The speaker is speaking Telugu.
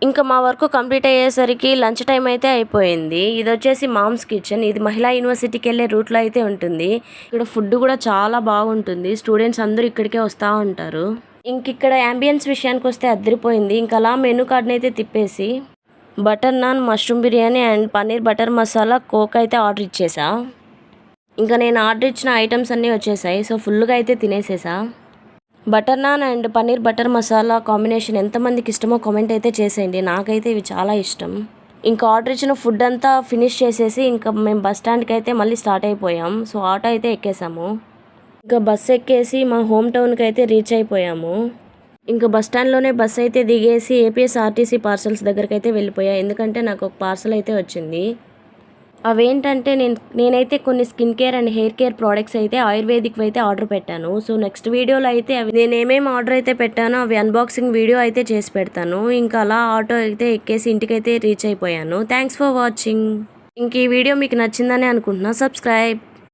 ఇంకా మా వర్క్ కంప్లీట్ అయ్యేసరికి లంచ్ టైం అయితే అయిపోయింది. ఇది వచ్చేసి మామ్స్ కిచెన్. ఇది మహిళా యూనివర్సిటీకి వెళ్ళే రూట్లో అయితే ఉంటుంది. ఇక్కడ ఫుడ్ కూడా చాలా బాగుంటుంది. స్టూడెంట్స్ అందరూ ఇక్కడికే వస్తూ ఉంటారు. ఇక్కడ యాంబియన్స్ విషయానికి వస్తే అదిరిపోయింది. ఇంకా అలా మెనూ కార్డ్ని అయితే తిప్పేసి butter non, mushroom biryani and paneer butter masala, coke అయితే ఆర్డర్ ఇచ్చేసా. ఇంకా నేను ఆర్డర్ ఇచ్చిన ఐటమ్స్ అన్నీ వచ్చేసాయి. సో ఫుల్గా అయితే తినేసేసా. Butter naan and paneer butter masala combination ఎంతమందికి ఇష్టమో కామెంట్ అయితే చేసేయండి. నాకైతే ఇవి చాలా ఇష్టం. ఇంకా ఆర్డర్ ఇచ్చిన ఫుడ్ అంతా ఫినిష్ చేసేసి ఇంకా మేము బస్ స్టాండ్కి అయితే మళ్ళీ స్టార్ట్ అయిపోయాం. సో ఆటో అయితే ఎక్కేసాము. ఇంకా బస్సు ఎక్కేసి మా హోమ్ టౌన్కి అయితే రీచ్ అయిపోయాము. ఇంకా బస్ స్టాండ్లోనే బస్సు అయితే దిగేసి ఏపీఎస్ఆర్టీసీ పార్సల్స్ దగ్గరికి అయితే వెళ్ళిపోయా. ఎందుకంటే నాకు ఒక పార్సల్ అయితే వచ్చింది. అవేంటంటే నేనైతే కొన్ని skin care and hair care products అయితే ఆయుర్వేదిక్ అయితే ఆర్డర్ పెట్టాను. సో నెక్స్ట్ వీడియోలో అయితే అవి నేను ఏమేమి ఆర్డర్ అయితే పెట్టానో అవి అన్బాక్సింగ్ వీడియో అయితే చేసి పెడతాను. ఇంకా అలా ఆటో అయితే ఎక్కేసి ఇంటికైతే రీచ్ అయిపోయాను. Thanks for watching. ఇంక ఈ వీడియో మీకు నచ్చిందని అనుకుంటున్నా. సబ్స్క్రైబ్.